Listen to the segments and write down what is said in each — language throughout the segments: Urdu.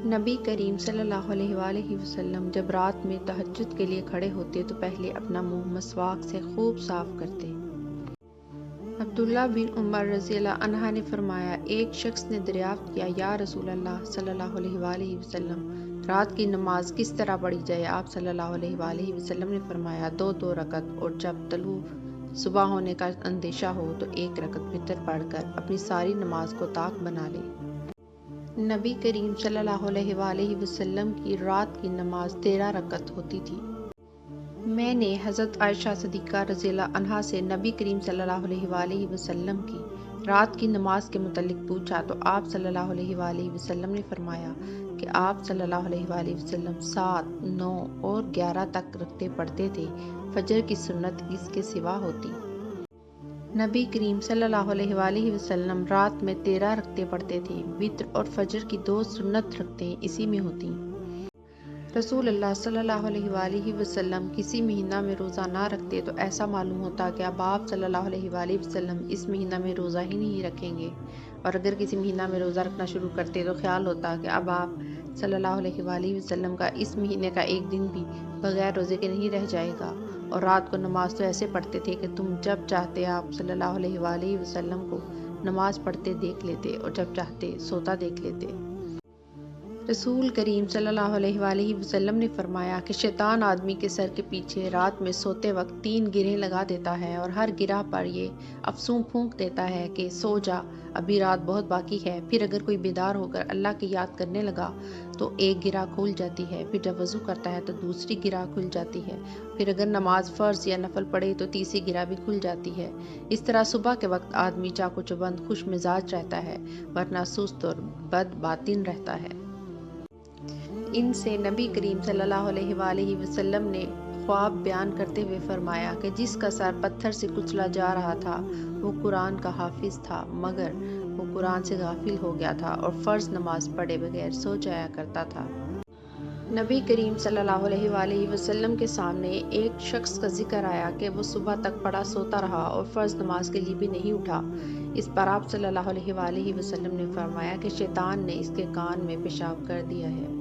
نبی کریم صلی اللہ علیہ وآلہ وسلم جب رات میں تہجد کے لیے کھڑے ہوتے تو پہلے اپنا منہ مسواک سے خوب صاف کرتے۔ عبداللہ بن عمر رضی اللہ عنہ نے فرمایا، ایک شخص نے دریافت کیا، یا رسول اللہ صلی اللہ علیہ وآلہ وسلم، رات کی نماز کس طرح پڑھی جائے؟ آپ صلی اللہ علیہ وآلہ وسلم نے فرمایا، 2 رکعت، اور جب طلوع صبح ہونے کا اندیشہ ہو تو 1 رکعت وتر پڑھ کر اپنی ساری نماز کو طاق بنا لے۔ نبی کریم صلی اللہ علیہ وآلہ وسلم کی رات کی نماز 13 رکعت ہوتی تھی۔ میں نے حضرت عائشہ صدیقہ رضی اللہ عنہا سے نبی کریم صلی اللہ علیہ وآلہ وسلم کی رات کی نماز کے متعلق پوچھا تو آپ صلی اللہ علیہ وآلہ وسلم نے فرمایا کہ آپ صلی اللہ علیہ وآلہ وسلم 7، 9 اور 11 تک رکعتیں پڑھتے تھے، فجر کی سنت اس کے سوا ہوتی۔ نبی کریم صلی اللہ علیہ وآلہ وسلم رات میں 13 رکعتیں پڑھتے تھے، وتر اور فجر کی 2 سنت رکعتیں اسی میں ہوتیں۔ رسول اللہ صلی اللہ علیہ وآلہ وسلم کسی مہینہ میں روزہ نہ رکھتے تو ایسا معلوم ہوتا کہ اب آپ صلی اللہ علیہ وآلہ وسلم اس مہینہ میں روزہ ہی نہیں رکھیں گے، اور اگر کسی مہینہ میں روزہ رکھنا شروع کرتے تو خیال ہوتا کہ اب آپ صلی اللہ علیہ وآلہ وسلم کا اس مہینے کا ایک دن بھی بغیر روزے کے نہیں رہ جائے گا۔ اور رات کو نماز تو ایسے پڑھتے تھے کہ تم جب چاہتے آپ صلی اللہ علیہ وآلہ وسلم کو نماز پڑھتے دیکھ لیتے اور جب چاہتے سوتا دیکھ لیتے۔ رسول کریم صلی اللہ علیہ وآلہ وسلم نے فرمایا کہ شیطان آدمی کے سر کے پیچھے رات میں سوتے وقت 3 گرہیں لگا دیتا ہے اور ہر گرہ پر یہ افسون پھونک دیتا ہے کہ سو جا، ابھی رات بہت باقی ہے۔ پھر اگر کوئی بیدار ہو کر اللہ کی یاد کرنے لگا تو ایک گرہ کھل جاتی ہے، پھر جب وضو کرتا ہے تو دوسری گرہ کھل جاتی ہے، پھر اگر نماز فرض یا نفل پڑھے تو تیسری گرہ بھی کھل جاتی ہے۔ اس طرح صبح کے وقت آدمی چاق و چوبند خوش مزاج رہتا ہے، ورنہ سست اور بد باطن رہتا ہے۔ ان سے نبی کریم صلی اللہ علیہ وآلہ وسلم نے خواب بیان کرتے ہوئے فرمایا کہ جس کا سر پتھر سے کچلا جا رہا تھا وہ قرآن کا حافظ تھا، مگر وہ قرآن سے غافل ہو گیا تھا اور فرض نماز پڑھے بغیر سو جایا کرتا تھا۔ نبی کریم صلی اللہ علیہ وآلہ وسلم کے سامنے ایک شخص کا ذکر آیا کہ وہ صبح تک پڑا سوتا رہا اور فرض نماز کے لیے بھی نہیں اٹھا۔ اس پر آپ صلی اللہ علیہ وآلہ وسلم نے فرمایا کہ شیطان نے اس کے کان میں پیشاب کر دیا ہے۔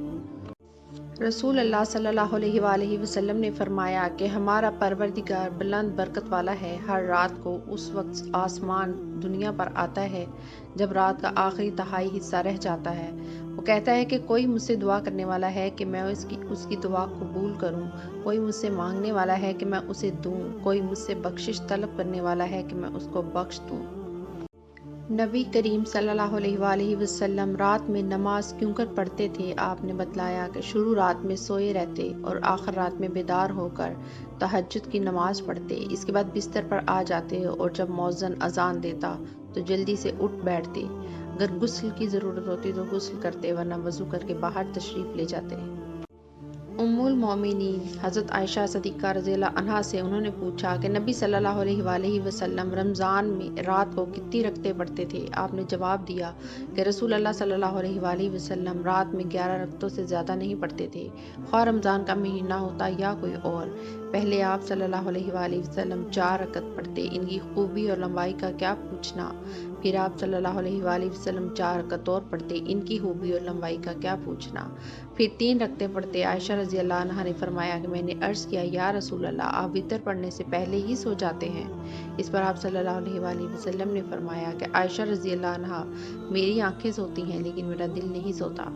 رسول اللہ صلی اللہ علیہ وآلہ وسلم نے فرمایا کہ ہمارا پروردگار بلند برکت والا ہے، ہر رات کو اس وقت آسمان دنیا پر آتا ہے جب رات کا آخری تہائی حصہ رہ جاتا ہے۔ وہ کہتا ہے کہ کوئی مجھ سے دعا کرنے والا ہے کہ میں اس کی دعا قبول کروں، کوئی مجھ سے مانگنے والا ہے کہ میں اسے دوں، کوئی مجھ سے بخشش طلب کرنے والا ہے کہ میں اس کو بخش دوں۔ نبی کریم صلی اللہ علیہ وآلہ وسلم رات میں نماز کیوں کر پڑھتے تھے؟ آپ نے بتلایا کہ شروع رات میں سوئے رہتے اور آخر رات میں بیدار ہو کر تہجد کی نماز پڑھتے، اس کے بعد بستر پر آ جاتے اور جب مؤذن اذان دیتا تو جلدی سے اٹھ بیٹھتے، اگر غسل کی ضرورت ہوتی تو غسل کرتے، ورنہ وضو کر کے باہر تشریف لے جاتے۔ ام المومنین حضرت عائشہ صدیقہ رضی اللہ عنہا سے انہوں نے پوچھا کہ نبی صلی اللہ علیہ وآلہ وسلم رمضان میں رات کو کتنی رکعتیں پڑھتے تھے؟ آپ نے جواب دیا کہ رسول اللہ صلی اللہ علیہ وآلہ وسلم رات میں 11 رکعتوں سے زیادہ نہیں پڑھتے تھے، خواہ رمضان کا مہینہ ہوتا یا کوئی اور۔ پہلے آپ صلی اللہ علیہ وآلہ وسلم 4 رکعت پڑھتے، ان کی خوبی اور لمبائی کا کیا پوچھنا؟ پھر آپ صلی اللہ علیہ وآلہ وسلم 4 رکعت اور پڑھتے، ان کی خوبی اور لمبائی کا کیا پوچھنا؟ پھر 3 رکعتیں پڑھتے۔ عائشہ رضی اللہ عنہا نے فرمایا کہ میں نے عرض کیا، یا رسول اللہ، آپ وتر پڑھنے سے پہلے ہی سو جاتے ہیں؟ اس پر آپ صلی اللہ علیہ وآلہ وسلم نے فرمایا کہ عائشہ رضی اللہ عنہا، میری آنکھیں سوتی ہیں لیکن میرا دل نہیں سوتا۔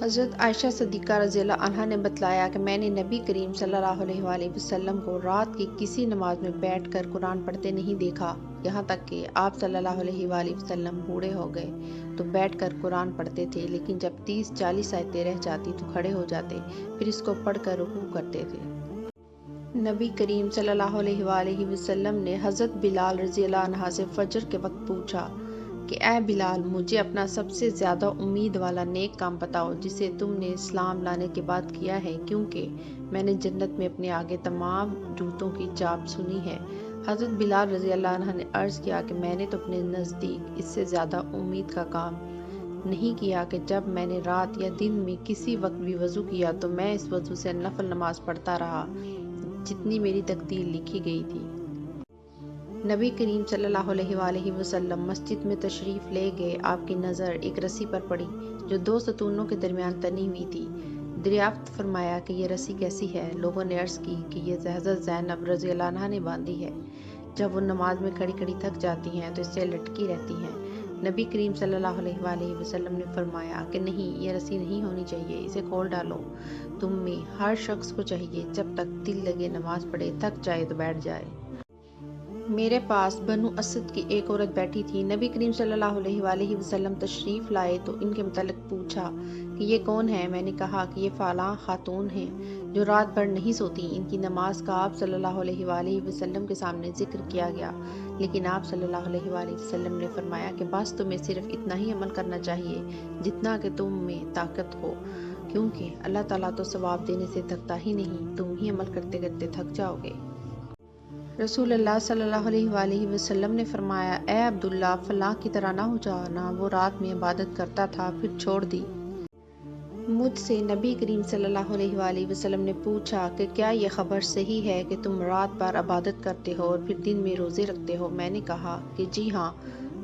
حضرت عائشہ صدیقہ رضی اللہ عنہا نے بتلایا کہ میں نے نبی کریم صلی اللہ علیہ وآلہ وسلم کو رات کی کسی نماز میں بیٹھ کر قرآن پڑھتے نہیں دیکھا، یہاں تک کہ آپ صلی اللہ علیہ وآلہ وسلم بوڑھے ہو گئے تو بیٹھ کر قرآن پڑھتے تھے، لیکن جب 30-40 آیتیں رہ جاتی تو کھڑے ہو جاتے، پھر اس کو پڑھ کر رکوع کرتے تھے۔ نبی کریم صلی اللہ علیہ وآلہ وسلم نے حضرت بلال رضی اللہ عنہ سے فجر کے وقت پوچھا کہ اے بلال، مجھے اپنا سب سے زیادہ امید والا نیک کام بتاؤ جسے تم نے اسلام لانے کے بعد کیا ہے، کیونکہ میں نے جنت میں اپنے آگے تمام جوتوں کی چاپ سنی ہے۔ حضرت بلال رضی اللہ عنہ نے عرض کیا کہ میں نے تو اپنے نزدیک اس سے زیادہ امید کا کام نہیں کیا کہ جب میں نے رات یا دن میں کسی وقت بھی وضو کیا تو میں اس وضو سے نفل نماز پڑھتا رہا جتنی میری تقدیر لکھی گئی تھی۔ نبی کریم صلی اللہ علیہ وآلہ وسلم مسجد میں تشریف لے گئے۔ آپ کی نظر ایک رسی پر پڑی جو دو ستونوں کے درمیان تنی ہوئی تھی۔ دریافت فرمایا کہ یہ رسی کیسی ہے؟ لوگوں نے عرض کی کہ یہ حضرت زینب رضی اللہ عنہا نے باندھی ہے۔ جب وہ نماز میں کھڑی کھڑی تھک جاتی ہیں تو اس سے لٹکی رہتی ہیں۔ نبی کریم صلی اللہ علیہ وآلہ وسلم نے فرمایا کہ نہیں، یہ رسی نہیں ہونی چاہیے، اسے کھول ڈالو۔ تم میں ہر شخص کو چاہیے جب تک دل لگے نماز پڑھے، تھک جائے تو بیٹھ جائے۔ میرے پاس بنو اسد کی ایک عورت بیٹھی تھی۔ نبی کریم صلی اللہ علیہ وآلہ وسلم تشریف لائے تو ان کے متعلق پوچھا کہ یہ کون ہے؟ میں نے کہا کہ یہ فلاں خاتون ہیں جو رات بھر نہیں سوتی۔ ان کی نماز کا آپ صلی اللہ علیہ وآلہ وسلم کے سامنے ذکر کیا گیا، لیکن آپ صلی اللہ علیہ وآلہ وسلم نے فرمایا کہ بس تمہیں صرف اتنا ہی عمل کرنا چاہیے جتنا کہ تم میں طاقت ہو، کیونکہ اللہ تعالیٰ تو ثواب دینے سے تھکتا ہی نہیں، تم ہی عمل کرتے کرتے تھک جاؤ گے۔ رسول اللہ صلی اللہ علیہ وآلہ وسلم نے فرمایا، اے عبداللہ، فلاں کی طرح نہ ہو جانا، وہ رات میں عبادت کرتا تھا پھر چھوڑ دی۔ مجھ سے نبی کریم صلی اللہ علیہ وآلہ وسلم نے پوچھا کہ کیا یہ خبر صحیح ہے کہ تم رات بھر عبادت کرتے ہو اور پھر دن میں روزے رکھتے ہو؟ میں نے کہا کہ جی ہاں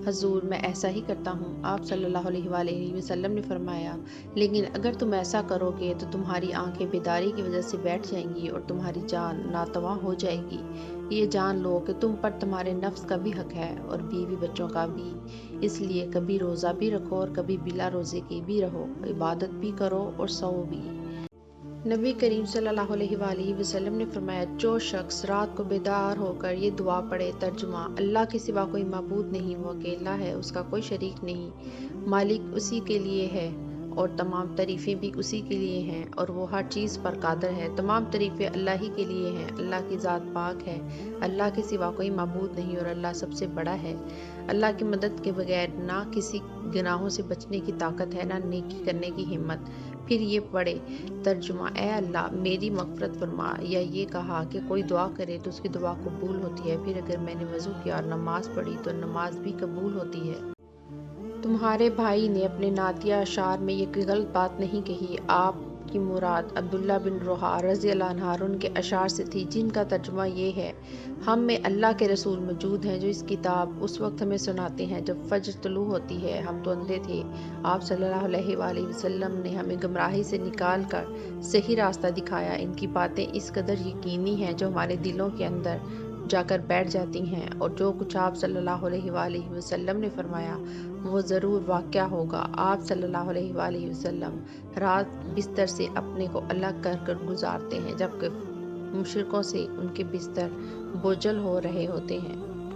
حضور، میں ایسا ہی کرتا ہوں۔ آپ صلی اللہ علیہ وآلہ وسلم نے فرمایا، لیکن اگر تم ایسا کرو گے تو تمہاری آنکھیں بیداری کی وجہ سے بیٹھ جائیں گی اور تمہاری جان ناتواں ہو جائے گی۔ یہ جان لو کہ تم پر تمہارے نفس کا بھی حق ہے اور بیوی بچوں کا بھی، اس لیے کبھی روزہ بھی رکھو اور کبھی بلا روزے کے بھی رہو، عبادت بھی کرو اور سو بھی۔ نبی کریم صلی اللہ علیہ وآلہ وسلم نے فرمایا، جو شخص رات کو بیدار ہو کر یہ دعا پڑھے، ترجمہ: اللہ کے سوا کوئی معبود نہیں، وہ اکیلا ہے، اس کا کوئی شریک نہیں، مالک اسی کے لیے ہے اور تمام تعریفیں بھی اسی کے لیے ہیں اور وہ ہر چیز پر قادر ہے۔ تمام تعریفیں اللہ ہی کے لیے ہیں، اللہ کی ذات پاک ہے، اللہ کے سوا کوئی معبود نہیں اور اللہ سب سے بڑا ہے۔ اللہ کی مدد کے بغیر نہ کسی گناہوں سے بچنے کی طاقت ہے، نہ نیکی کرنے کی ہمت۔ پھر یہ پڑھے، ترجمہ: اے اللہ میری مغفرت فرما، یا یہ کہا کہ کوئی دعا کرے تو اس کی دعا قبول ہوتی ہے، پھر اگر میں نے وضو کیا اور نماز پڑھی تو نماز بھی قبول ہوتی ہے۔ تمہارے بھائی نے اپنے نعتیہ اشعار میں یہ کوئی غلط بات نہیں کہی۔ آپ کی مراد عبداللہ بن رواحہ رضی اللہ عنہ اور ان کے اشعار سے تھی، جن کا ترجمہ یہ ہے: ہم میں اللہ کے رسول موجود ہیں جو اس کتاب اس وقت ہمیں سناتے ہیں جب فجر طلوع ہوتی ہے، ہم تو اندھے تھے، آپ صلی اللہ علیہ وآلہ وسلم نے ہمیں گمراہی سے نکال کر صحیح راستہ دکھایا۔ ان کی باتیں اس قدر یقینی ہیں جو ہمارے دلوں کے اندر جا کر بیٹھ جاتی ہیں، اور جو کچھ آپ صلی اللہ علیہ وآلہ وسلم نے فرمایا وہ ضرور واقعہ ہوگا۔ آپ صلی اللہ علیہ وآلہ وسلم رات بستر سے اپنے کو الگ کر کر گزارتے ہیں جبکہ مشرکوں سے ان کے بستر بوجھل ہو رہے ہوتے ہیں۔